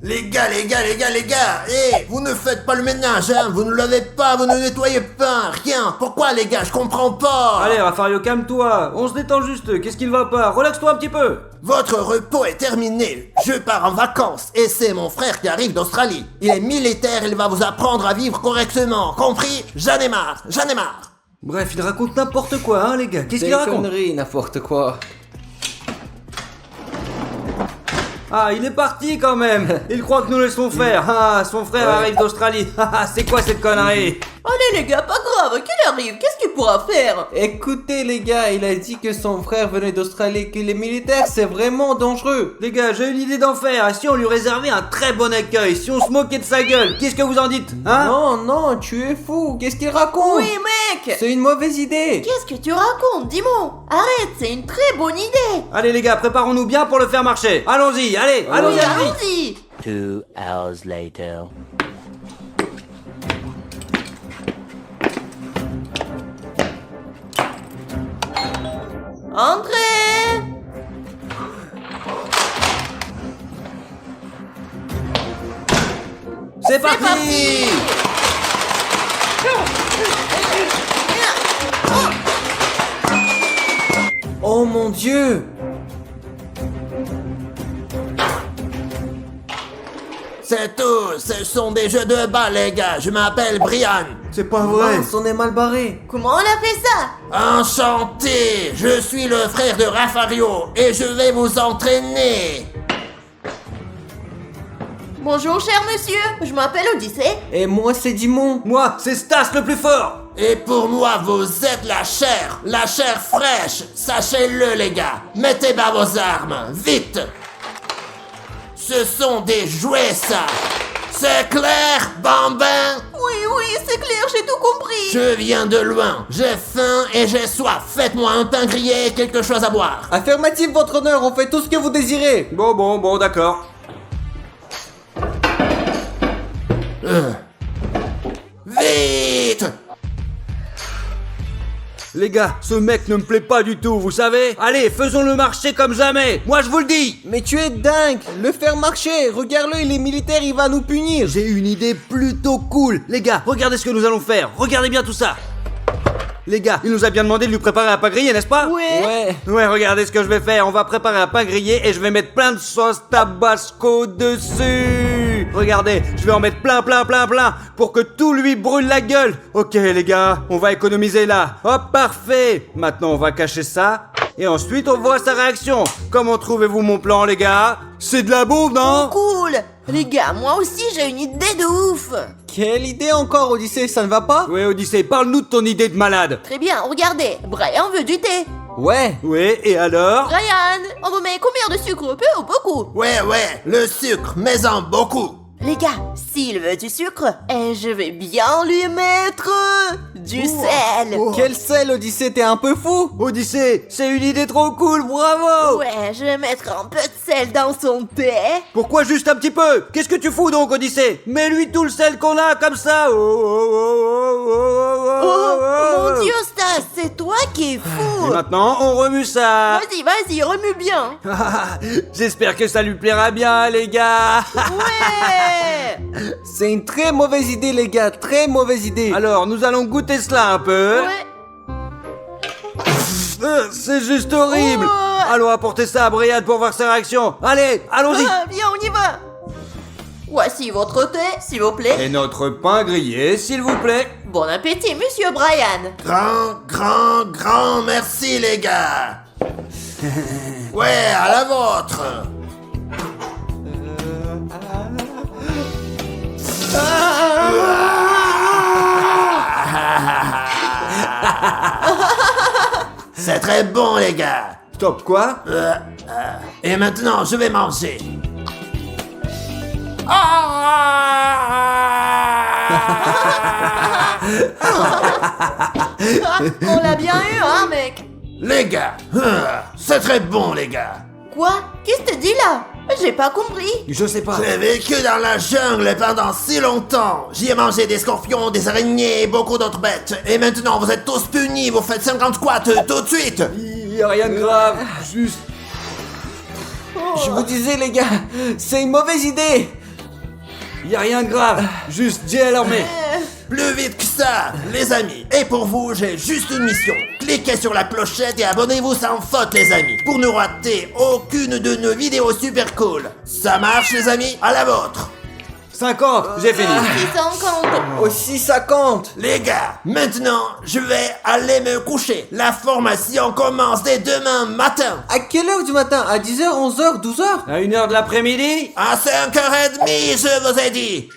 Les gars, vous ne faites pas le ménage, hein, vous ne lavez pas, vous ne nettoyez pas, rien. Pourquoi les gars, je comprends pas. Allez, Raffario, calme-toi. On se détend juste. Qu'est-ce qui ne va pas? Relaxe-toi un petit peu. Votre repos est terminé. Je pars en vacances et c'est mon frère qui arrive d'Australie. Il est militaire, il va vous apprendre à vivre correctement. Compris? J'en ai marre. Bref, il raconte n'importe quoi, hein, les gars. Qu'est-ce qu'il raconte? Des conneries, n'importe quoi. Ah, il est parti quand même. Il croit que nous laissons faire. Ah, son frère arrive d'Australie. Ah, c'est quoi cette connerie? Allez les gars, pas grave, qu'il arrive, qu'est-ce qu'il pourra faire? Écoutez les gars, il a dit que son frère venait d'Australie, qu'il est militaire, c'est vraiment dangereux. Les gars, j'ai une idée d'enfer. Et si on lui réservait un très bon accueil? Si on se moquait de sa gueule? Qu'est-ce que vous en dites? Hein? Non, tu es fou, qu'est-ce qu'il raconte? Oui mec! C'est une mauvaise idée. Qu'est-ce que tu racontes? Dis-moi! Arrête, c'est une très bonne idée! Allez les gars, préparons-nous bien pour le faire marcher. Allons-y, allez, allons-y, Oui, allons-y. allons-y! 2 hours later. Entrez! C'est parti. Oh mon Dieu. C'est tout, ce sont des jeux de bas les gars, je m'appelle Brian. C'est pas vrai. Mince, on est mal barré. Comment on a fait ça? Enchanté, je suis le frère de Raffario et je vais vous entraîner. Bonjour cher monsieur, je m'appelle Odyssée. Et moi c'est Dimon. Moi, c'est Stas le plus fort. Et pour moi, vous êtes la chair fraîche. Sachez-le les gars, mettez bas vos armes, vite. Ce sont des jouets ça. C'est clair, bambin? Oui, c'est clair, j'ai tout compris. Je viens de loin, j'ai faim et j'ai soif. Faites-moi un pain grillé et quelque chose à boire. Affirmatif votre honneur, on fait tout ce que vous désirez. Bon, d'accord. Vite! Les gars, ce mec ne me plaît pas du tout, vous savez? Allez, faisons-le marcher comme jamais. Moi, je vous le dis. Mais tu es dingue. Le faire marcher. Regarde-le, il est militaire, il va nous punir. J'ai une idée plutôt cool. Les gars, regardez ce que nous allons faire. Regardez bien tout ça. Les gars, il nous a bien demandé de lui préparer un pain grillé, n'est-ce pas? Ouais. Ouais, regardez ce que je vais faire. On va préparer un pain grillé et je vais mettre plein de sauce tabasco dessus. Regardez, je vais en mettre plein pour que tout lui brûle la gueule. Ok, les gars, on va économiser là. Hop, parfait. Maintenant, on va cacher ça. Et ensuite, on voit sa réaction. Comment trouvez-vous mon plan, les gars? C'est de la bombe, non? Cool. Les gars, moi aussi j'ai une idée de ouf. Quelle idée encore, Odyssée, ça ne va pas? Ouais, Odyssée, parle-nous de ton idée de malade. Très bien, regardez, Brian veut du thé. Ouais. Ouais, et alors? Brian, on vous met combien de sucre? Peu ou beaucoup? Ouais, le sucre, mais en beaucoup. Les gars, s'il veut du sucre, je vais bien lui mettre du sel. Quel sel, Odyssée, t'es un peu fou? Odyssée, c'est une idée trop cool, bravo! Ouais, je vais mettre un peu de sel dans son thé. Pourquoi juste un petit peu? Qu'est-ce que tu fous donc, Odyssée? Mets-lui tout le sel qu'on a, comme ça! Oh, mon Dieu, Stas, c'est toi qui es Et fou. maintenant, on remue ça! Vas-y, remue bien. J'espère que ça lui plaira bien, les gars! Ouais. C'est une très mauvaise idée, les gars, très mauvaise idée. Alors, nous allons goûter cela un peu. Ouais. C'est juste horrible! Oh. Allons apporter ça à Brian pour voir sa réaction. Allez, allons-y! Viens, on y va. Voici votre thé, s'il vous plaît. Et notre pain grillé, s'il vous plaît. Bon appétit, monsieur Brian. Grand merci les gars. Ouais, à la vôtre. C'est très bon les gars. Stop, quoi? Et maintenant, je vais manger. On l'a bien eu, hein, mec. Les gars, c'est très bon les gars. Quoi? Qu'est-ce que tu dis là? J'ai pas compris. Je sais pas. J'ai vécu dans la jungle pendant si longtemps. J'y ai mangé des scorpions, des araignées et beaucoup d'autres bêtes. Et maintenant, vous êtes tous punis, vous faites 50 squats tout de suite. Y a rien de grave, juste... Je vous disais, les gars, c'est une mauvaise idée. Y a rien de grave, juste Jay à l'armée. Plus vite que ça, les amis. Et pour vous, j'ai juste une mission. Cliquez sur la clochette et abonnez-vous sans faute, les amis, pour ne rater aucune de nos vidéos super cool. Ça marche, les amis? À la vôtre. 50, j'ai fini. 650. Aussi ça compte. Les gars, maintenant, je vais aller me coucher. La formation commence dès demain matin. À quelle heure du matin? À 10h, 11h, 12h? À 1h de l'après-midi? À 5h30, je vous ai dit.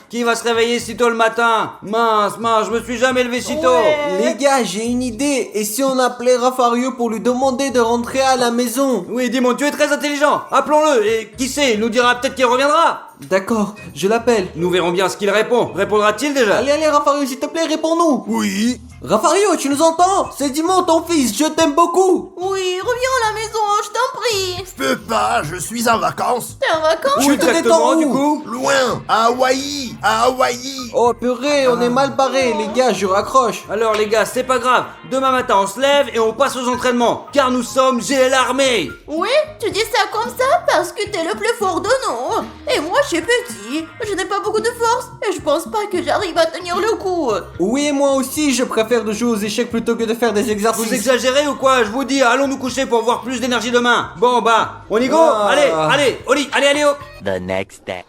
Qui va se réveiller si tôt le matin? Mince, je me suis jamais levé si tôt. Les gars, j'ai une idée. Et si on appelait Rafario pour lui demander de rentrer à la maison? Oui, dis-moi, tu es très intelligent. Appelons-le et qui sait, il nous dira peut-être qu'il reviendra. D'accord, je l'appelle. Nous verrons bien ce qu'il répond. Répondra-t-il déjà? Allez, Rafario, s'il te plaît, réponds-nous. Oui. Rafario, tu nous entends? C'est Dimon, ton fils, je t'aime beaucoup. Oui, reviens à la maison, je t'en prie. Je peux pas, je suis en vacances. T'es en vacances? Tu te Exactement, détends du où? coup. Loin, à Hawaï, à Hawaï. Oh purée, on est mal barrés, les gars, je raccroche. Alors les gars, c'est pas grave. Demain matin, on se lève et on passe aux entraînements. Car nous sommes J'ai l'armée. Oui, tu dis ça comme ça parce que t'es le plus fort de nous. Et moi, je suis petit, je n'ai pas beaucoup de force et je pense pas que j'arrive à tenir le coup. Oui, moi aussi, je préfère de jouer aux échecs plutôt que de faire des exercices. Vous exagérez ou quoi? Je vous dis, allons nous coucher pour avoir plus d'énergie demain. Bon bah, on y go. Ah. Allez, au lit, allez, hop. The next day.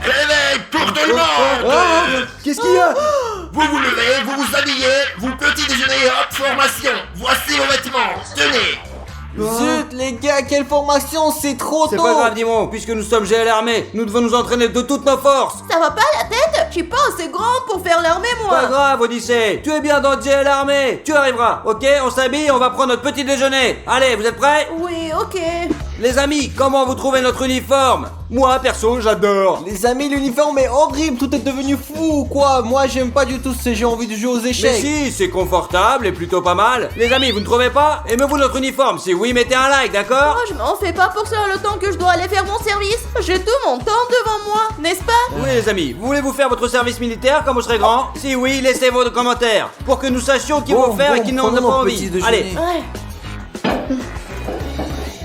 Réveil pour tout le monde. Qu'est-ce qu'il y a? Vous vous levez, vous vous habillez, vous petit déjeuner, hop, formation. Voici vos vêtements, tenez. Zut, les gars, quelle formation, c'est trop C'est tôt. pas grave, Dimon, puisque nous sommes J'ai l'armée. Nous devons nous entraîner de toutes nos forces. Ça va pas la tête? Je suis pas assez grand pour faire l'armée, moi. Pas grave, Odyssée. Tu es bien dans J'ai l'armée. Tu arriveras, ok? On s'habille, on va prendre notre petit déjeuner. Allez, vous êtes prêts? Oui, ok. Les amis, comment vous trouvez notre uniforme? Moi, perso, j'adore. Les amis, l'uniforme est horrible, tout est devenu fou, quoi. Moi, j'aime pas du tout ces j'ai envie de jouer aux Mais échecs. si, c'est confortable et plutôt pas mal. Les amis, vous ne trouvez pas? Aimez-vous notre uniforme? Si oui, mettez un like, d'accord? Oh, je m'en fais pas pour ça le temps que je dois aller faire mon service. J'ai tout mon temps devant moi, n'est-ce pas? Oui, les amis, voulez-vous faire votre service militaire quand vous serez grand? Si oui, laissez vos commentaires pour que nous sachions qui Bon, vont faire et qui n'en prenons ont pas notre envie. petit déjeuner. Allez, Ouais.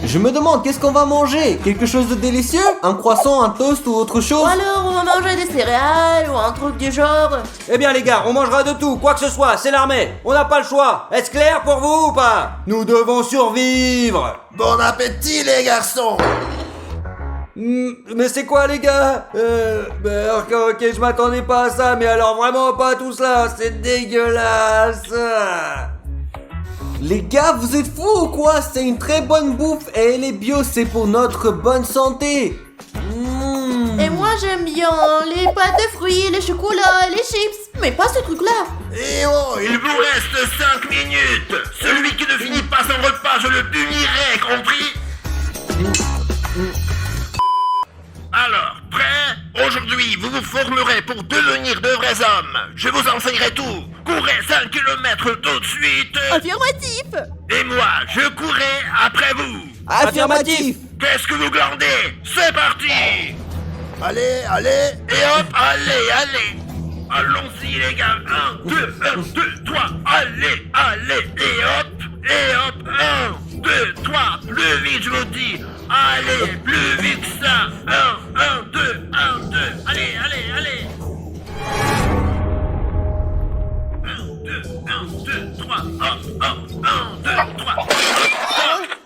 Je me demande, qu'est-ce qu'on va manger? Quelque chose de délicieux? Un croissant, un toast ou autre chose? Ou alors on va manger des céréales ou un truc du genre. eh bien les gars, on mangera de tout, quoi que ce soit, c'est l'armée. On n'a pas le choix. Est-ce clair pour vous ou pas? Nous devons survivre. Bon appétit, les garçons. Mais c'est quoi les gars? Ok, je m'attendais pas à ça, mais alors vraiment pas tout cela, c'est dégueulasse. Les gars, vous êtes fous ou quoi? C'est une très bonne bouffe et elle est bio, c'est pour notre bonne santé. Et moi j'aime bien les pâtes de fruits, les chocolats, les chips, mais pas ce truc-là. Et oh, il vous reste 5 minutes. Celui qui ne finit pas son repas, je le punirai, compris? Alors, prêt? Aujourd'hui, vous vous formerez pour devenir de vrais hommes. Je vous enseignerai tout. Courez 5 km tout de suite. Affirmatif. Et moi, je courrai après vous. Affirmatif. Qu'est-ce que vous glandez? C'est parti. Allez, allez, et hop, allez. Allons-y les gars. 1, 2, 1, 2, 3. Allez, et hop, 1, 2, 3. Plus vite, je vous dis. Allez, plus vite que ça. 1, 2. Allez. 1, 2, 3. Hop. 1, 2, 3.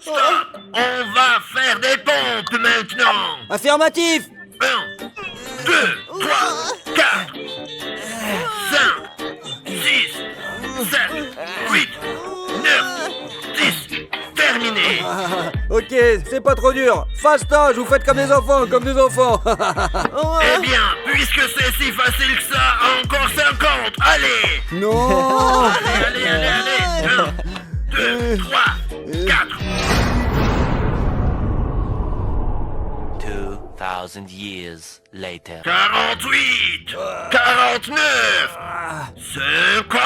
Stop. On va faire des pompes maintenant. Affirmatif. 1, 2, 3, 4, 5, 6, 7, 8, 9, 10. Terminé. Ok, c'est pas trop dur. Fastoche, vous faites comme des enfants. Eh bien, puisque c'est si facile que ça, encore 50. Allez. Non. Allez. 1, 2, 3, 4. 2,000 years later. 48, 49, 50.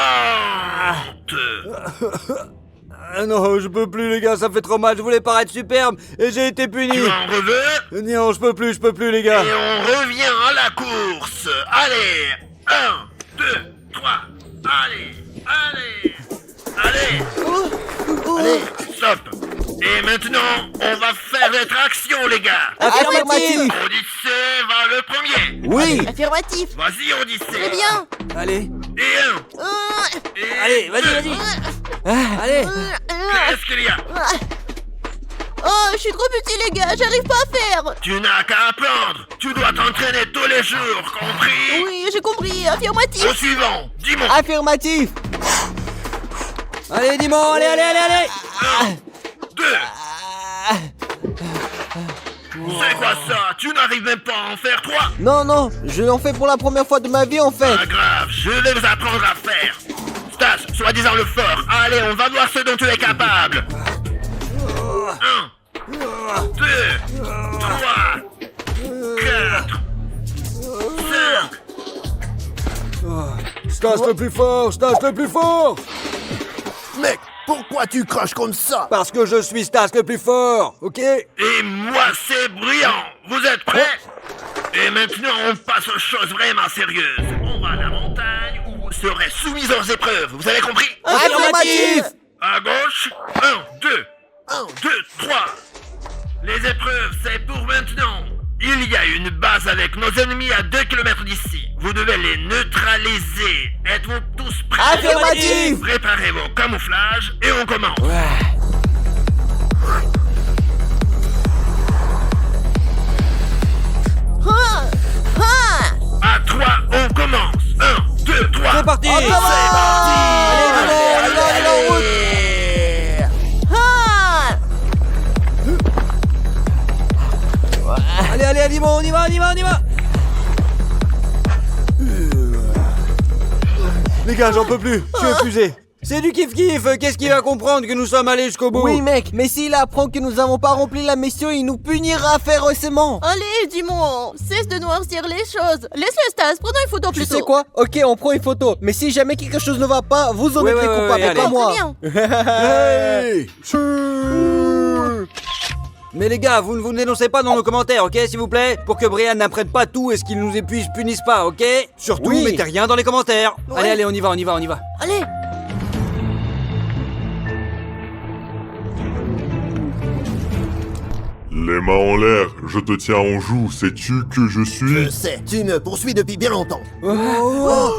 Ah non, je peux plus les gars, ça fait trop mal. Je voulais paraître superbe et j'ai été puni. Tu en veux? Non, je peux plus les gars. Et on revient à la course. Allez, 1, 2, 3. Allez. Allez, stop. on va faire rétraction, les gars. Affirmatif. Odyssée va le premier. Oui. Affirmatif. Vas-y, Odyssée. Très bien. Allez, Et un. Et allez, vas-y, deux. vas-y. Allez. Qu'est-ce qu'il y a? Oh, je suis trop petit, les gars, j'arrive pas à faire. Tu n'as qu'à apprendre. Tu dois t'entraîner tous les jours, compris? Oui, j'ai compris, affirmatif. Au suivant, dis-moi. Affirmatif. Allez, Dimon, allez, allez, allez, allez. 2. C'est quoi ça? Tu n'arrives même pas à en faire 3? Non, non, je l'en fais pour la première fois de ma vie en fait. Pas grave, je vais vous apprendre à faire. Stas, soi-disant le fort. Allez, on va voir ce dont tu es capable. 1, 2, 3, 4, 5. Stas le plus fort, Stas le plus fort. Mec, pourquoi tu craches comme ça? Parce que je suis Stas le plus fort, ok? Et moi, c'est brillant. Vous êtes prêts? Et maintenant, on passe aux choses vraiment sérieuses. On va à la montagne où vous serez soumis aux épreuves. Vous avez compris? Affirmatif. À gauche, 1, 2, 1, 2, 3. Les épreuves, c'est pour maintenant. Il y a une base avec nos ennemis à 2 km d'ici. Vous devez les neutraliser. Êtes-vous tous prêts? Affirmatif. Préparez vos camouflages et on commence. À 3, on commence. 1, 2, 3. C'est parti. Allez, allez, en route. Allez, allez, Dimon, on y va, on y va, on y va. Les gars, j'en peux plus, je suis épuisé. C'est du kiff-kiff, qu'est-ce qu'il va comprendre que nous sommes allés jusqu'au bout? Oui mec, mais s'il apprend que nous n'avons pas rempli la mission, il nous punira férocement. Allez, dis-moi, cesse de noircir les choses. Laisse-le, Stas, prenons une photo Tu plutôt. sais quoi? Ok, on prend une photo. Mais si jamais quelque chose ne va pas, vous en Ouais, êtes les ouais, coupables, ouais, pas allez. moi. Très bien. Hey. Mais les gars, vous ne vous dénoncez pas dans nos commentaires, ok, s'il vous plaît? Pour que Brian n'apprenne pas tout et ce qu'il nous épuise punisse pas, ok? Surtout, Oui. mettez rien dans les commentaires. Ouais. Allez, allez, on y va, on y va, on y va. Allez. Les mains en l'air, je te tiens en joue, sais-tu que je suis? Je sais, tu me poursuis depuis bien longtemps. Oh.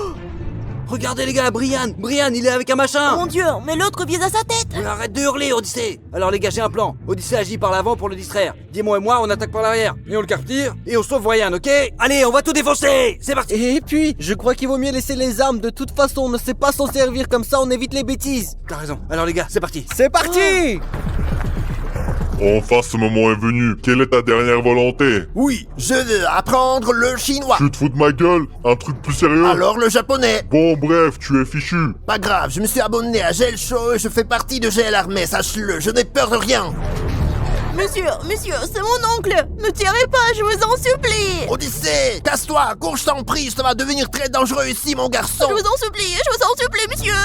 Regardez les gars, Brian, il est avec un machin. Mon Dieu, mais l'autre vise à sa tête. Arrête de hurler, Odyssée. Alors les gars, j'ai un plan. Odyssée agit par l'avant pour le distraire. Dimon et moi, on attaque par l'arrière. Et on le capture, et on sauve Brian, ok? Allez, on va tout défoncer. C'est parti. Et puis, je crois qu'il vaut mieux laisser les armes. De toute façon, on ne sait pas s'en servir, comme ça on évite les bêtises. T'as raison. Alors les gars, c'est parti. C'est parti. Enfin, ce moment est venu. Quelle est ta dernière volonté? Oui, je veux apprendre le chinois. Tu te fous de ma gueule? Un truc plus sérieux? Alors le japonais. Bon, bref, tu es fichu. Pas grave, je me suis abonné à GL Show et je fais partie de GL Armée, sache-le, je n'ai peur de rien. Monsieur, c'est mon oncle. Ne tirez pas, je vous en supplie. Odyssée, casse-toi, cours, je t'en prie, ça va devenir très dangereux ici, mon garçon. Je vous en supplie, monsieur.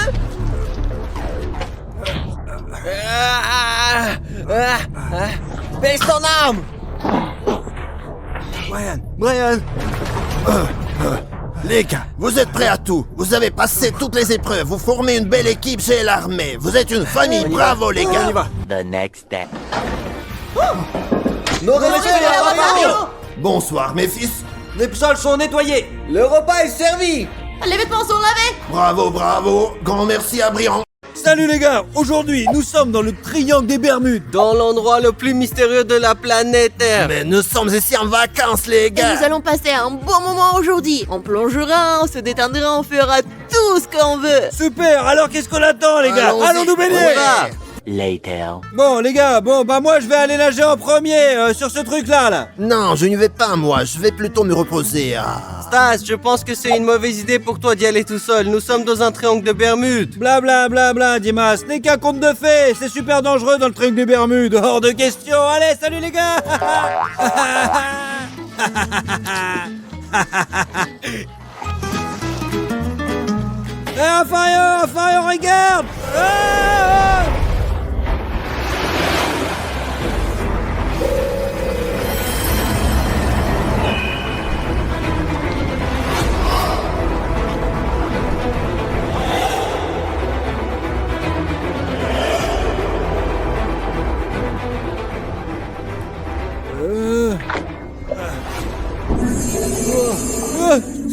Baisse ton arme. Brian. Les gars, vous êtes prêts à tout. Vous avez passé toutes les épreuves, vous formez une belle équipe GL Armée. Vous êtes une famille, bravo les On y gars. va. The next day. Nos Bonsoir mes fils. Les sols sont nettoyés. Le repas est servi. Les vêtements sont lavés. Bravo, grand merci à Brian. Salut les gars, aujourd'hui nous sommes dans le triangle des Bermudes. Dans l'endroit le plus mystérieux de la planète Terre. Mais nous sommes ici en vacances les Et gars. nous allons passer un bon moment aujourd'hui. On plongera, on se détendra, on fera tout ce qu'on veut. Super, alors qu'est-ce qu'on attend les gars? Allons-y. Allons nous baigner. On va. Later. Bon les gars, bah moi je vais aller nager en premier sur ce truc là. Non, je n'y vais pas moi, je vais plutôt me reposer. Stas, je pense que c'est une mauvaise idée pour toi d'y aller tout seul. Nous sommes dans un triangle de Bermudes. Bla bla bla bla, Dimas, ce n'est qu'un conte de fées, c'est super dangereux dans le triangle des Bermudes, hors de question. Allez, salut les gars. Inférieur, regarde.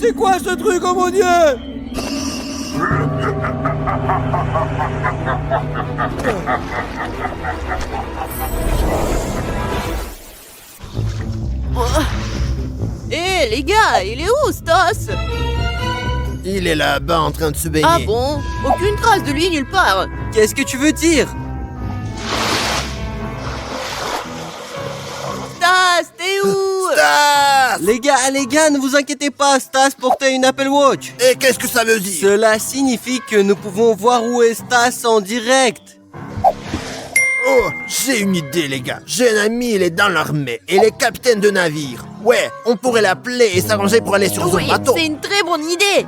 C'est quoi ce truc, oh mon Dieu? Hé les gars, il est où Stas? Il est là-bas en train de se baigner. Ah bon? Aucune trace de lui nulle part. Qu'est-ce que tu veux dire? Stas, t'es où? Stas! Les gars, ne vous inquiétez pas, Stas portait une Apple Watch. Et qu'est-ce que ça veut dire? Cela signifie que nous pouvons voir où est Stas en direct. Oh, j'ai une idée, les gars. J'ai un ami, il est dans l'armée. Il est capitaine de navire. Ouais, on pourrait l'appeler et s'arranger pour aller sur son Oui, bateau. c'est une très bonne idée.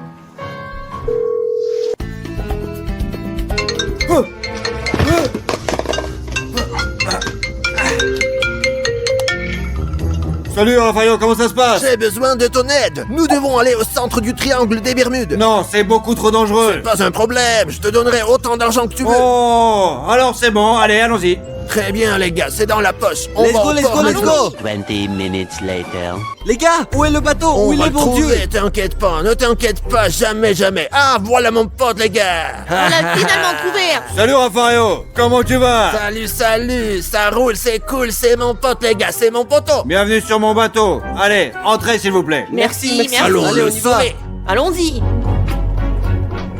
Salut Raphaël, comment ça se passe? J'ai besoin de ton aide. Nous devons aller au centre du triangle des Bermudes. Non, c'est beaucoup trop dangereux. Pas un problème, je te donnerai autant d'argent que tu veux. Oh, alors c'est bon, allez, allons-y. Très bien, les gars, c'est dans la poche. On Let's va go, au let's port go, let's maintenant. go. 20 minutes later. Les gars, où est le bateau? On Où il va est, le bon Dieu? trouver, t'inquiète pas, ne t'inquiète pas, jamais, jamais. Ah, voilà mon pote, les gars. On l'a finalement couvert. Salut Raphaël, comment tu vas? Salut, salut, ça roule, c'est cool, c'est mon pote, les gars, c'est mon poteau. Bienvenue sur mon bateau. Allez, entrez s'il vous plaît. Merci. Allons, Allez, on le y va. sauver. Allons-y.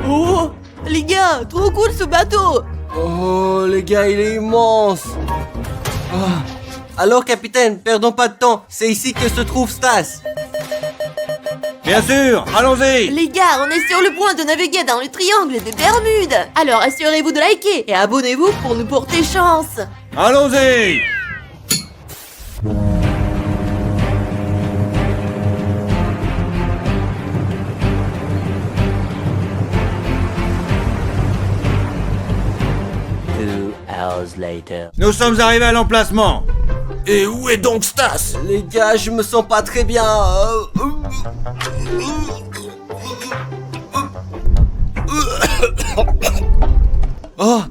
Oh, les gars, trop cool ce bateau. Oh, les gars, il est immense. Ah. Alors, capitaine, perdons pas de temps. C'est ici que se trouve Stas. Bien sûr, allons-y. Les gars, on est sur le point de naviguer dans le triangle des Bermudes. Alors assurez-vous de liker et abonnez-vous pour nous porter chance. Allons-y. Two hours later. Nous sommes arrivés à l'emplacement. Et où est donc Stas? Les gars, je me sens pas très bien. Oh,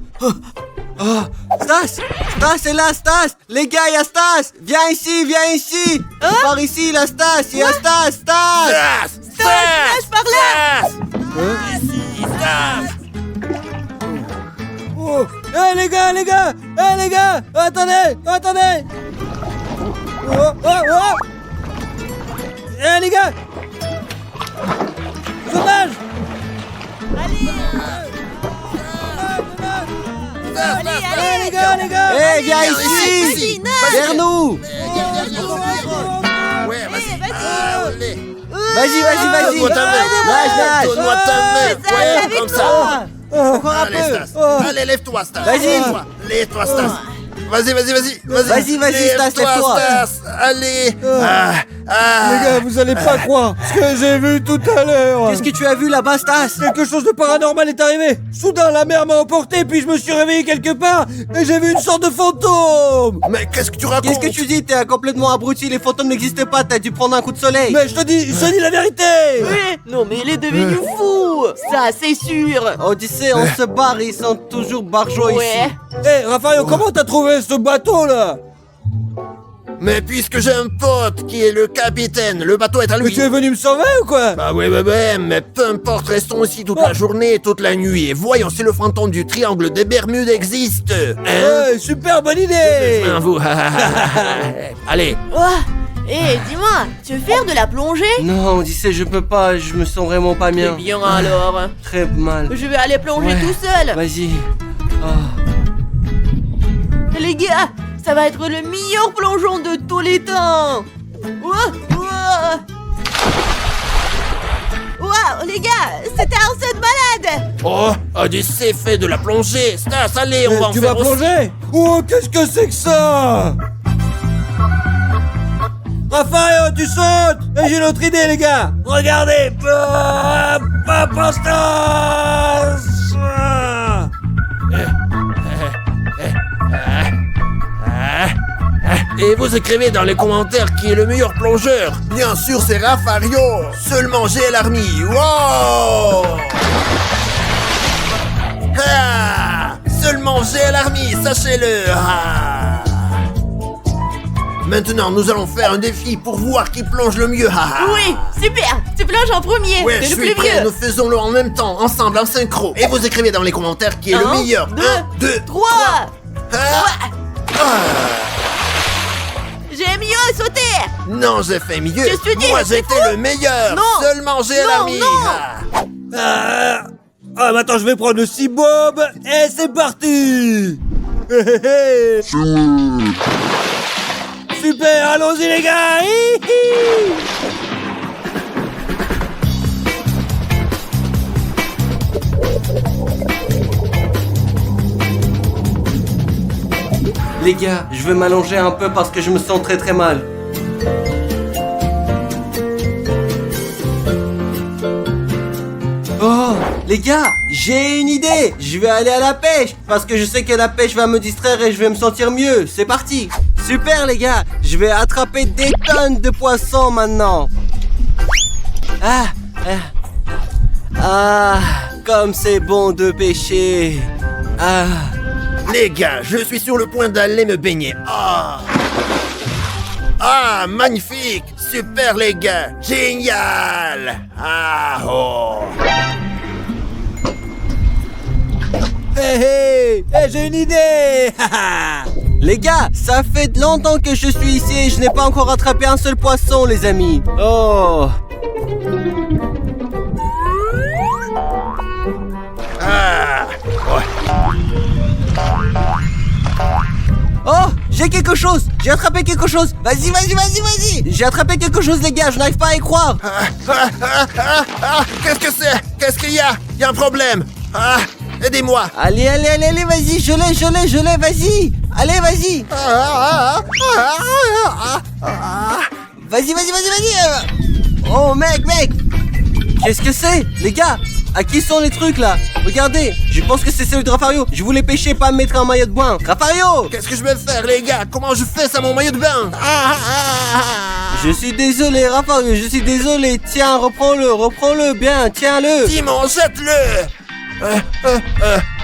Stas! Stas est là, Stas! Les gars, il y a Stas! Viens ici, viens ici! Par ici, là, Stas! Il y a Stas! Stas! Stas, par là. Stas. Ici, Stas. Oh. Les gars, attendez. Oh. Les gars. Sauvage. Allez, Les gars. Hé, viens Ici, ici! vas-y. Vers nous! Ouais, vas-y. vas-y. Allez. Vas-y! Donne-moi ta main. Nage! Donne-moi ta main. ça, Ouais, avec comme toi. ça. Encore un Allez, peu! Stas. Allez, lève-toi, Stas. Vas-y. Lève-toi, Stas. Vas-y. Vas-y, Stas, lève-toi. Stas. Allez. Les gars, vous allez pas croire ce que j'ai vu tout à l'heure. Qu'est-ce que tu as vu là-bas, Stas? Quelque chose de paranormal est arrivé. Soudain, la mer m'a emporté, puis je me suis réveillé quelque part et j'ai vu une sorte de fantôme. Mais qu'est-ce que tu racontes? Qu'est-ce que tu dis? T'es complètement abruti, les fantômes n'existaient pas, t'as dû prendre un coup de soleil! Mais je te dis la vérité. Non mais il est devenu fou. Ça c'est sûr. Odyssée, on se barre, ils sont toujours barjots Ouais. ici! Hé, Raphaël, comment t'as trouvé ce bateau là? Mais puisque j'ai un pote qui est le capitaine, le bateau est à Mais lui. tu es venu me sauver ou quoi? Bah ouais, mais peu importe, restons ici toute la journée et toute la nuit et voyons si le fantôme du triangle des Bermudes existe. Hein? Ouais, super bonne idée. Hein, vous. Allez. Dis-moi, tu veux faire de la plongée? Non, Odyssée, je peux pas, je me sens vraiment pas Eh bien. bien alors. Très mal. Je vais aller plonger Ouais. tout seul. Vas-y. Ah. Les gars, ça va être le meilleur plongeon de tous les temps. Waouh, les gars, c'était un saut de malade. Oh, Odyssée fait de la plongée. Stas, allez, on va en Tu faire vas aussi. plonger? Oh, qu'est-ce que c'est que ça? Raphaël, tu sautes. Et j'ai une autre idée, les gars. Regardez. Papa Stas. Et vous écrivez dans les commentaires qui est le meilleur plongeur. Bien sûr, c'est Rafario. Seulement j'ai l'armée. Wow! Seulement j'ai l'armée, sachez-le. maintenant nous allons faire un défi pour voir qui plonge le mieux. Oui, super. Tu plonges en premier. Ouais, T'es je le suis plus prêt, vieux. nous faisons-le en même temps, ensemble, en synchro. Et vous écrivez dans les commentaires qui est le meilleur. 2, 2, 3. Ah. J'ai mieux sauté. Non, j'ai fait mieux. Qu'est-ce que tu dis? Moi, C'est j'étais faux. le meilleur. Non. Seulement j'ai Non, l'ami. non. Maintenant je vais prendre le cibob et c'est parti. Super, allons-y les gars. Hihi. Les gars, je vais m'allonger un peu parce que je me sens très très mal. Oh, les gars, j'ai une idée. Je vais aller à la pêche parce que je sais que la pêche va me distraire et je vais me sentir mieux. C'est parti. Super les gars, je vais attraper des tonnes de poissons maintenant. Comme c'est bon de pêcher. Les gars, je suis sur le point d'aller me baigner. Ah, magnifique. Super, les gars. Génial. Hey, j'ai une idée. Les gars, ça fait longtemps que je suis ici et je n'ai pas encore attrapé un seul poisson, les amis. Oh. Oh, j'ai quelque chose. J'ai attrapé quelque chose. Vas-y. J'ai attrapé quelque chose, les gars. Je n'arrive pas à y croire. Qu'est-ce que c'est? Qu'est-ce qu'il y a? Il y a un problème. Aidez-moi. Allez, vas-y. Je l'ai, vas-y. Allez, vas-y. Vas-y. Oh, mec. Qu'est-ce que c'est? Les gars, à qui sont les trucs là? Regardez, je pense que c'est celui de Rafario. Je voulais pêcher, pas me mettre un maillot de bain. Rafario! Qu'est-ce que je vais faire, les gars? Comment je fais ça, mon maillot de bain? Je suis désolé, Rafario, je suis désolé. Tiens, reprends-le, bien, tiens-le. Simon, jette-le.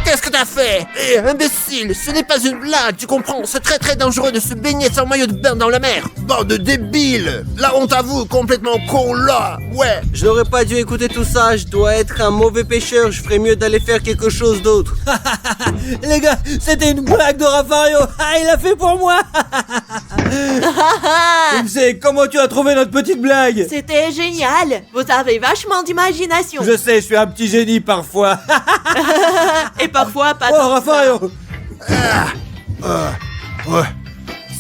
Qu'est-ce que t'as fait? Imbécile, ce n'est pas une blague, tu comprends? C'est très très dangereux de se baigner sans maillot de bain dans la mer. Bande de débiles. La honte à vous, complètement con là. Ouais. Je n'aurais pas dû écouter tout ça, je dois être un mauvais pêcheur, je ferais mieux d'aller faire quelque chose d'autre. Les gars, c'était une blague de Rafario. Il l'a fait pour moi. Imsé, comment tu as trouvé notre petite blague? C'était génial. Vous avez vachement d'imagination. Je sais, je suis un petit génie parfois. Et parfois pas Oh, tant que Rafario. Ouais.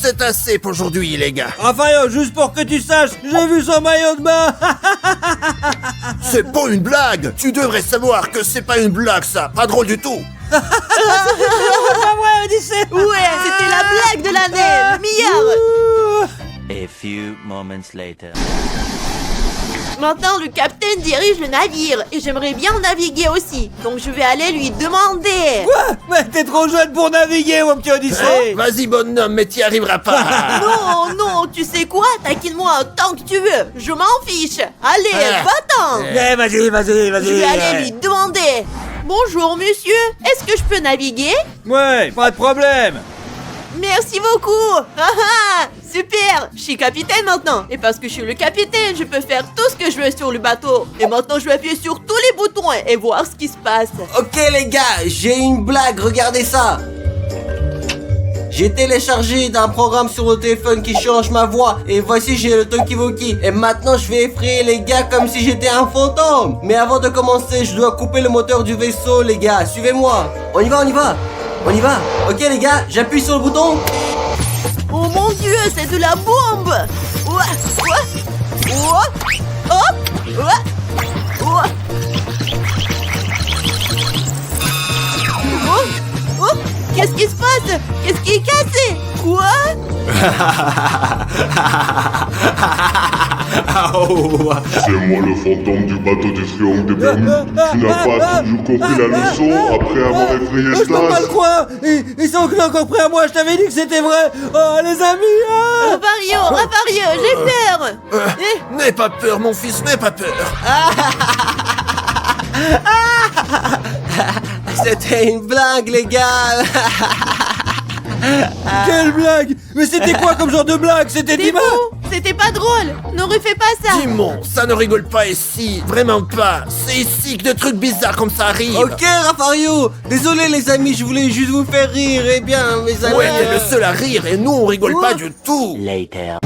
C'est assez pour aujourd'hui, les gars. Rafario, juste pour que tu saches, j'ai vu son maillot de bain. C'est pas une blague. Tu devrais savoir que c'est pas une blague, ça. Pas drôle du tout. Pas vrai, Odyssée. Ouais, c'était la blague de l'année, le meilleur. A few moments later. Maintenant, le capitaine dirige le navire et j'aimerais bien naviguer aussi. Donc, je vais aller lui demander. Quoi? Mais t'es trop jeune pour naviguer, mon petit Odyssée. Vas-y, bonhomme, mais t'y arriveras pas. Non, tu sais quoi? Taquine-moi tant que tu veux. Je m'en fiche. Allez, va-t'en. Vas-y. Je vais aller lui demander. Bonjour, monsieur. Est-ce que je peux naviguer? Ouais, pas de problème. Merci beaucoup. Super. Je suis capitaine maintenant. Et parce que je suis le capitaine, je peux faire tout ce que je veux sur le bateau. Et maintenant, je vais appuyer sur tous les boutons et voir ce qui se passe. Ok les gars, j'ai une blague, regardez ça. J'ai téléchargé d'un programme sur le téléphone qui change ma voix. Et voici, j'ai le talkie-walkie. Et maintenant, je vais effrayer les gars comme si j'étais un fantôme. Mais avant de commencer, je dois couper le moteur du vaisseau, les gars. Suivez-moi. On y va. Ok les gars, j'appuie sur le bouton. Oh mon dieu, c'est de la bombe. Qu'est-ce qui se passe? Qu'est-ce qui est cassé? Quoi? C'est moi le fantôme du bateau du triangle des Bermudes. Tu n'as pas toujours compris la leçon après avoir effrayé Je peux pas le Stas. croire. Ils sont encore prêts à moi. Je t'avais dit que c'était vrai. Oh, les amis. Rafario, j'ai peur. N'aie pas peur, mon fils, n'aie pas peur. C'était une blague les gars. Quelle blague! Mais c'était quoi comme genre de blague? C'était C'est Dima? fou. C'était pas drôle. Ne refais pas ça. Timon, ça ne rigole pas ici, vraiment pas. C'est ici que de trucs bizarres comme ça arrivent. Ok, Raffario. Désolé, les amis, je voulais juste vous faire rire. Eh bien, mes amis. Ouais, t'es le seul à rire et nous on rigole pas du tout. Later.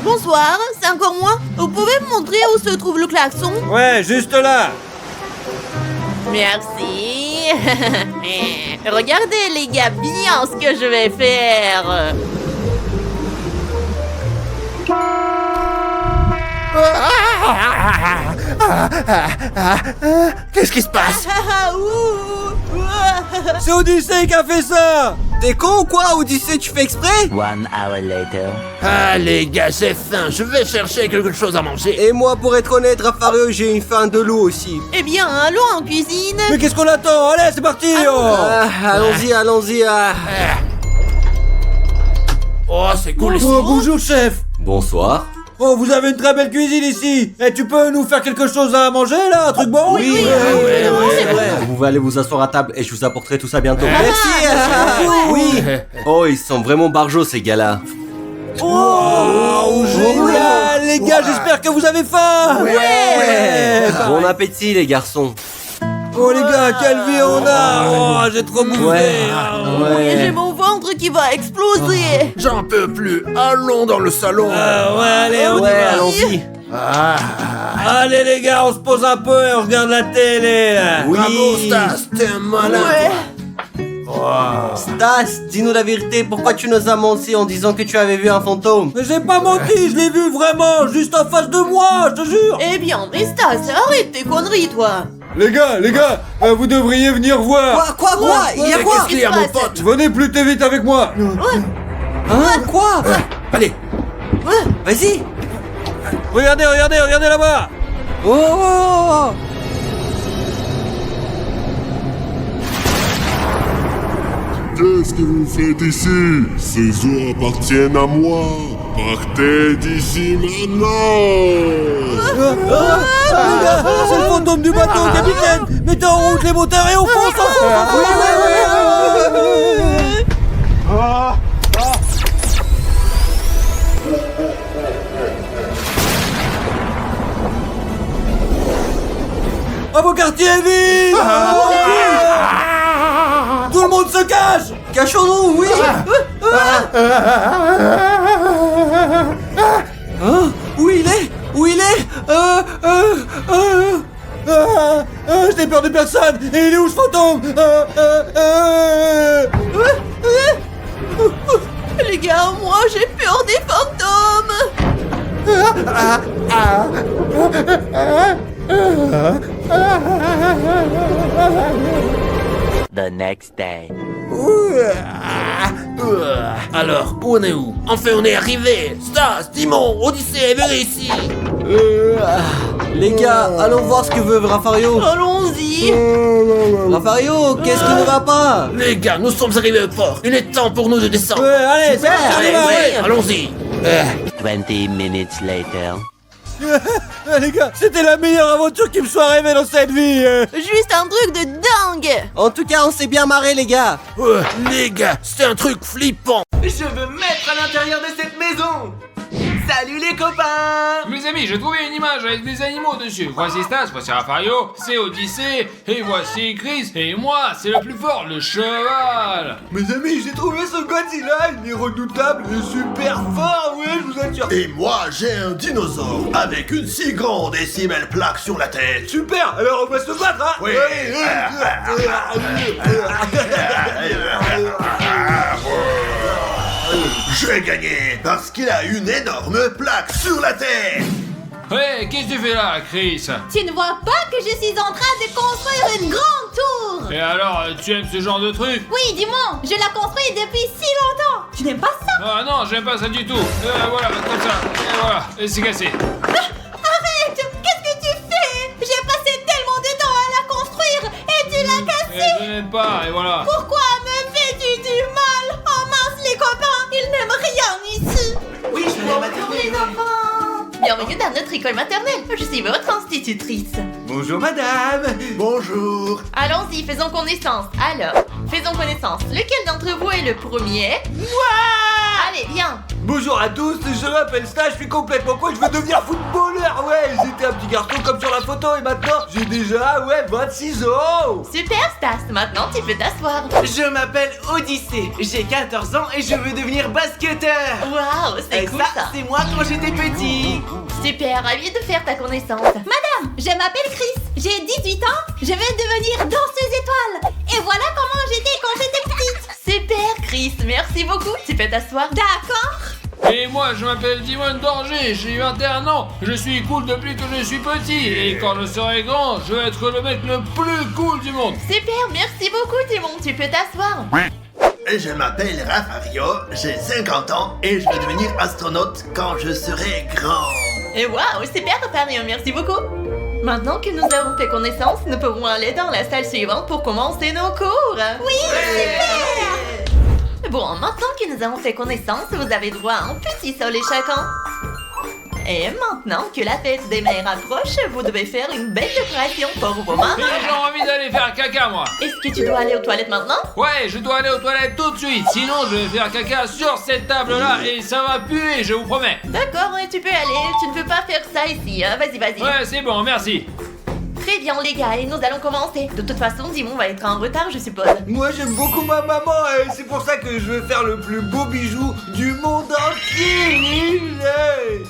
Bonsoir, c'est encore moi. Vous pouvez me montrer où se trouve le klaxon? Ouais, juste là. Merci. Regardez les gars, bien ce que je vais faire. Qu'est-ce qui se passe? C'est Odyssée qui a fait ça. T'es con ou quoi, Odyssée, tu fais exprès? 1 hour later. Ah les gars, j'ai faim, je vais chercher quelque chose à manger. Et moi, pour être honnête, Raffario, j'ai une faim de loup aussi. Eh bien, allons en cuisine. Mais qu'est-ce qu'on attend? Allez, c'est parti. Oh. Allons-y, allons-y. Oh, c'est cool ici. Oh, bonjour chef. Bonsoir. Oh, vous avez une très belle cuisine ici. Et tu peux nous faire quelque chose à manger là, un truc bon? Oui, c'est vrai. Vous pouvez aller vous asseoir à table et je vous apporterai tout ça bientôt. Merci. Oui. Oh, ils sont vraiment barjots ces gars-là. Oh, génial, les gars, j'espère que vous avez faim. Ouais. Bon appétit les garçons. Oh les gars, quelle vie on a. Oh, j'ai trop bouffé. Ouais. J'ai mon ventre qui va exploser. J'en peux plus, allons dans le salon. Ouais, allez, on y Ouais, va. allons-y. Allez les gars, on se pose un peu et on regarde la télé là. Bravo Stas, t'es un malin. Stas, dis-nous la vérité, pourquoi tu nous as menti en disant que tu avais vu un fantôme? Mais j'ai pas menti, je l'ai vu vraiment, juste en face de moi, je te jure. Eh bien, mais Stas, arrête tes conneries, toi. Les gars, vous devriez venir voir. Quoi? Il y a Mais quoi? qu'est-ce qu'il y a mon pote? Venez plus vite avec moi. Hein? Quoi? Allez, Vas-y. Regardez là-bas. Oh. Qu'est-ce que vous faites ici? Ces eaux appartiennent à moi. Partez d'ici maintenant. Les gars, c'est le fantôme du bateau, capitaine. Mettez en route les moteurs et on fonce. À vos quartiers, vite. Tout le monde se cache. Cachons-nous, oui. Hein? Où il est? Je n'ai peur de personne. Et il est où ce fantôme? Les gars, moi j'ai peur des fantômes. The next day. alors, on est où? Enfin, on est arrivé. Stas, Timon, Odyssée, venez ici. Les gars, allons voir ce que veut Raffario. Allons-y. Raffario, qu'est-ce qui ne va pas? Les gars, nous sommes arrivés au port. Il est temps pour nous de descendre. Allez, Super. Allez, allons-y. 20 minutes later. les gars, c'était la meilleure aventure qui me soit arrivée dans cette vie. Juste un truc de dingue. En tout cas, on s'est bien marré les gars. Les gars, c'est un truc flippant. Je veux mettre à l'intérieur de cette maison. Salut les copains. Mes amis, j'ai trouvé une image avec des animaux dessus. Voici Stas, voici Raffario, c'est Odyssée, et voici Chris, et moi, c'est le plus fort, le cheval. Mes amis, j'ai trouvé ce Godzilla, il est redoutable et super fort, ouais, je vous assure. Et moi, j'ai un dinosaure avec une si grande et si belle plaque sur la tête. Super, alors on va se battre, hein. Oui. Je vais gagner parce qu'il a une énorme plaque sur la tête. Hé, qu'est-ce que tu fais là, Chris? Tu ne vois pas que je suis en train de construire une grande tour? Et alors, tu aimes ce genre de truc? Oui, dis-moi, je la construis depuis si longtemps. Tu n'aimes pas ça? Ah non, j'aime pas ça du tout. Voilà, comme ça, et voilà, et c'est cassé. Arrête! Qu'est-ce que tu fais? J'ai passé tellement de temps à la construire et tu l'as cassée. Et je n'aime pas, et voilà. Pourquoi me fais-tu du mal? Oh mince les copains, ils n'aiment rien ici. Oui, je vais Bonjour les enfants. Bienvenue dans notre école maternelle. Je suis votre institutrice. Bonjour madame. Bonjour. Allons-y, faisons connaissance. Alors, fais faisons connaissance. Lequel d'entre vous est le premier? Allez, viens. Bonjour à tous, je m'appelle Stas, je suis complètement con, je veux devenir footballeur, ouais. J'étais un petit garçon comme sur la photo et maintenant j'ai déjà, 26 ans. Super, Stas. Maintenant, tu peux t'asseoir. Je m'appelle Odyssée, j'ai 14 ans et je veux devenir basketteur. Waouh, c'est cool ça. C'est moi quand j'étais petit. Super, ravi de faire ta connaissance. Madame, je m'appelle Chris, j'ai 18 ans, je vais devenir danseuse étoile. Et voilà comment j'étais quand j'étais petite. Super, Chris, merci beaucoup. Tu peux t'asseoir. D'accord. Et moi, je m'appelle Timon Danger, j'ai 21 ans. Je suis cool depuis que je suis petit. Et quand je serai grand, je vais être le mec le plus cool du monde. Super, merci beaucoup, Timon. Tu peux t'asseoir. Je m'appelle Rafario, j'ai 50 ans et je vais devenir astronaute quand je serai grand. Et waouh, super, Rafario, merci beaucoup. Maintenant que nous avons fait connaissance, nous pouvons aller dans la salle suivante pour commencer nos cours. Oui, super. Bon, maintenant que nous avons fait connaissance, vous avez droit à un petit soleil chacun. Et maintenant que la fête des mères approche, vous devez faire une belle décoration pour vos mamans. Et j'ai envie d'aller faire caca, moi. Est-ce que tu dois aller aux toilettes maintenant? Ouais, je dois aller aux toilettes tout de suite. Sinon, je vais faire caca sur cette table-là et ça va puer, je vous promets. D'accord, tu peux aller. Tu ne peux pas faire ça ici. Hein. Vas-y, vas-y. Ouais, c'est bon, merci. Très bien, les gars, et nous allons commencer. De toute façon, Dimon va être en retard, je suppose. Moi j'aime beaucoup ma maman et c'est pour ça que je veux faire le plus beau bijou du monde entier.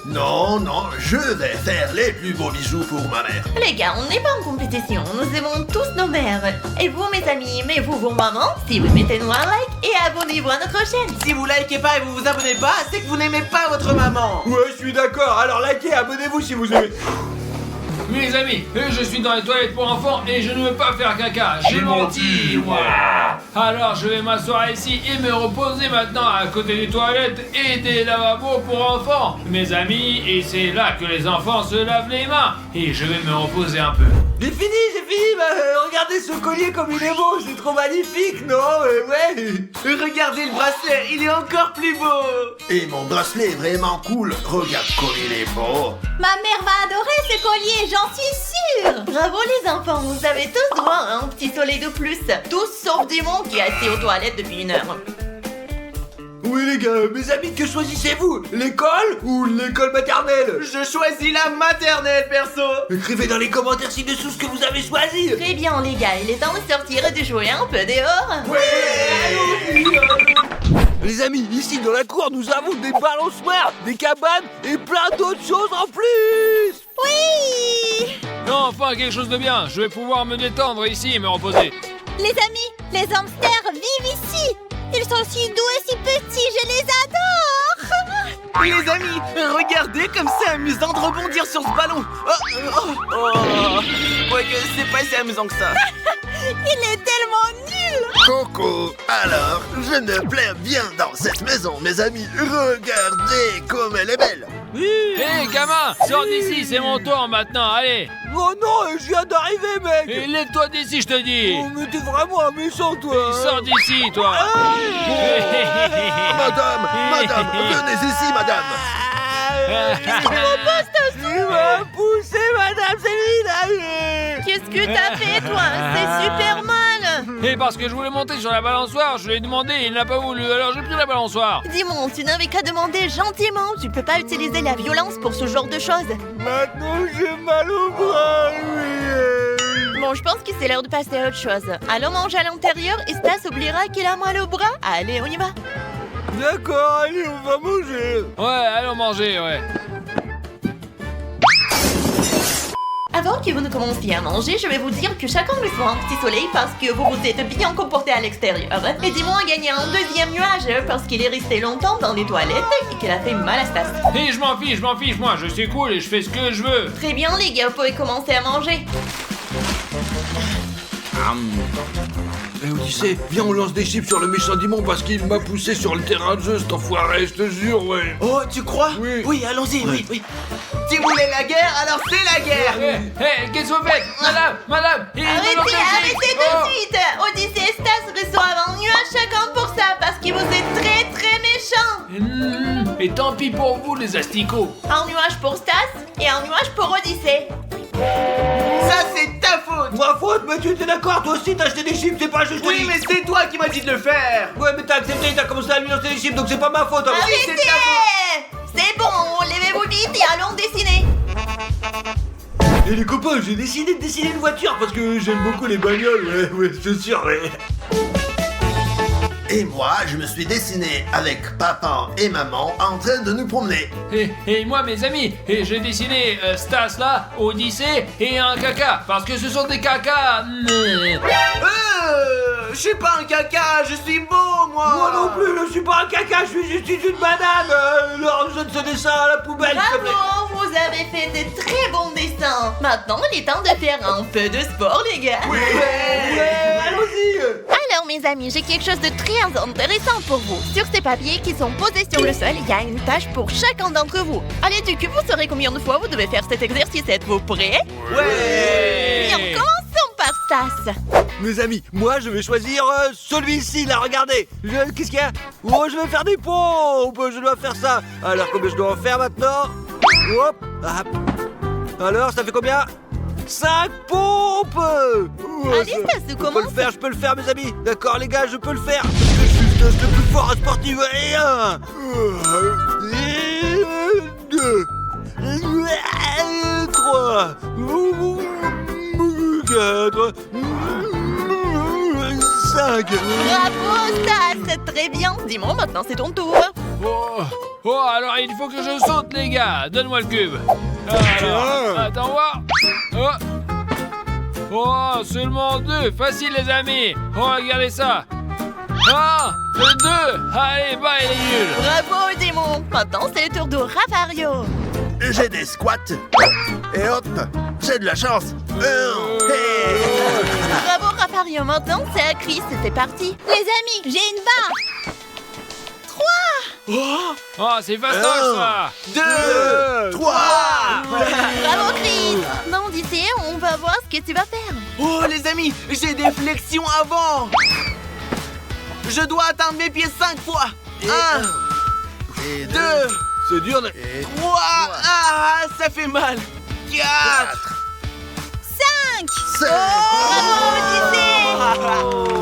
Non, je vais faire les plus beaux bijoux pour ma mère. Les gars, on n'est pas en compétition. Nous aimons tous nos mères. Et vous, mes amis, aimez-vous vos mamans? Si vous mettez-nous un like et abonnez-vous à notre chaîne. Si vous likez pas et vous vous abonnez pas, c'est que vous n'aimez pas votre maman. Ouais, je suis d'accord, alors likez, abonnez-vous si vous aimez. Mes amis, je suis dans les toilettes pour enfants et je ne veux pas faire caca. J'ai menti, moi. Alors je vais m'asseoir ici et me reposer maintenant à côté des toilettes et des lavabos pour enfants. Mes amis, et c'est là que les enfants se lavent les mains. Et je vais me reposer un peu. J'ai fini, regardez ce collier comme il est beau, c'est trop magnifique, non? Ouais. Regardez le bracelet, il est encore plus beau. Et mon bracelet est vraiment cool, regarde comme il est beau. Ma mère va adorer ce collier, j'en suis sûre. Bravo les enfants, vous avez tous droit à un petit soleil de plus. Tous sauf Dimon qui est assis aux toilettes depuis 1 heure. Oui les gars, mes amis, que choisissez-vous? L'école ou l'école maternelle? Je choisis la maternelle, perso. Écrivez dans les commentaires ci-dessous ce que vous avez choisi. Très bien les gars, il est temps de sortir et de jouer un peu dehors. Les amis, ici dans la cour, nous avons des balançoires, des cabanes et plein d'autres choses en plus. Oui. Non, enfin quelque chose de bien. Je vais pouvoir me détendre ici et me reposer. Les amis, les hamsters vivent ici. Ils sont si doux et si petits, je les adore. Les amis, regardez comme c'est amusant de rebondir sur ce ballon. Ouais que c'est pas si amusant que ça. Il est tellement nul. Coucou, alors, je me plais bien dans cette maison, mes amis. Regardez comme elle est belle. Hé gamin, sors d'ici, c'est mon tour maintenant, allez. Oh non, je viens d'arriver, mec. Et lève-toi d'ici, je te dis. Oh, mais t'es vraiment un méchant, toi. Sors d'ici, toi. Madame, venez ici, madame. Il m'a poussé, madame, c'est lui, là. Qu'est-ce que t'as fait toi? C'est super mal. Et parce que je voulais monter sur la balançoire, je lui ai demandé, il n'a pas voulu, alors j'ai pris la balançoire. Dimon, tu n'avais qu'à demander gentiment. Tu peux pas utiliser la violence pour ce genre de choses. Maintenant, j'ai mal au bras, oui. Bon, je pense que c'est l'heure de passer à autre chose. Allons manger à l'intérieur et Stas oubliera qu'il a mal au bras. Allez, on y va. D'accord, allez, on va manger. Ouais, allons manger, ouais. Avant que vous ne commenciez à manger, je vais vous dire que chacun reçoit un petit soleil parce que vous vous êtes bien comporté à l'extérieur. Et Dimon a gagné un deuxième nuage parce qu'il est resté longtemps dans les toilettes et qu'il a fait mal à Stas. Et je m'en fiche, moi, je suis cool et je fais ce que je veux. Très bien les gars, vous pouvez commencer à manger. Eh Odyssée, viens on lance des chips sur le méchant Dimon parce qu'il m'a poussé sur le terrain de jeu, cet enfoiré, je te jure, ouais. Oh, tu crois? Oui, allons-y, oui. Si vous voulez la guerre, alors c'est la guerre. Hé, qu'est-ce que vous faites? Madame, il Arrêtez tout de suite. Odyssée et Stas reçoivent un nuage chacun pour ça parce que vous êtes très très méchants. Et tant pis pour vous les asticots. Un nuage pour Stas et un nuage pour Odyssée. Ça, c'est ta faute. Ma faute, mais tu étais d'accord, toi aussi t'as acheté des chips, c'est pas juste. Oui, mais c'est toi qui m'as dit de le faire. Ouais, mais t'as accepté, t'as commencé à lui lancer des chips, donc c'est pas ma faute. Alors. Oui, c'est ta faute. C'est bon, levez-vous vite et allons dessiner. Et les copains, j'ai décidé de dessiner une voiture parce que j'aime beaucoup les bagnoles, ouais, c'est sûr, ouais. Et moi, je me suis dessiné avec papa et maman en train de nous promener. Et moi, mes amis, et j'ai dessiné Stas là, Odyssée et un caca, parce que ce sont des cacas. Je suis pas un caca, je suis beau, moi. Moi non plus, je suis pas un caca, je suis juste une banane. Alors, jette ce dessin à la poubelle, s'il te plaît. Bravo, vous avez fait de très bons dessins. Maintenant, il est temps de faire un peu de sport, les gars. Ouais, allons-y. Alors, mes amis, j'ai quelque chose de très intéressant pour vous. Sur ces papiers qui sont posés sur le sol, il y a une tâche pour chacun d'entre vous. Allez, du coup, vous saurez combien de fois vous devez faire cet exercice. Êtes-vous prêts? Ouais. Bien, commençons par Stas. Mes amis, moi je vais choisir celui-ci là, regardez. Qu'est-ce qu'il y a? Oh, je vais faire des pompes. Je dois faire ça. Alors, combien je dois en faire maintenant? Hop, hop. Alors, ça fait combien? 5 pompes. Allez, Stas, Je commence. je peux le faire, mes amis. D'accord, les gars, je peux le faire. Je suis le plus fort sportif. Et 1, et 2, 3, 4, 5. Bravo, Stas, très bien. Dis-moi, maintenant, c'est ton tour. Oh, alors il faut que je saute, les gars. Donne-moi le cube. Alors, attends voir. Oh, seulement 2. Facile, les amis. Oh, regardez ça. 1, 2. Allez, bah, il est nul. Bravo, Démon. Maintenant, c'est le tour de Ravario. J'ai des squats. Et hop, j'ai de la chance. Bravo, Ravario. Maintenant, c'est à Chris. C'est parti. Les amis, j'ai une barre. 3. Oh, c'est fastoche, ça. 2, 3. Bravo, Chris. Non, Odyssée, on va voir ce que tu vas faire. Oh, les amis, j'ai des flexions avant. Je dois atteindre mes pieds 5 fois. 1, Et 2, C'est dur. 3. Ah, ça fait mal. 4. 5. C'est... Bravo, Odyssée.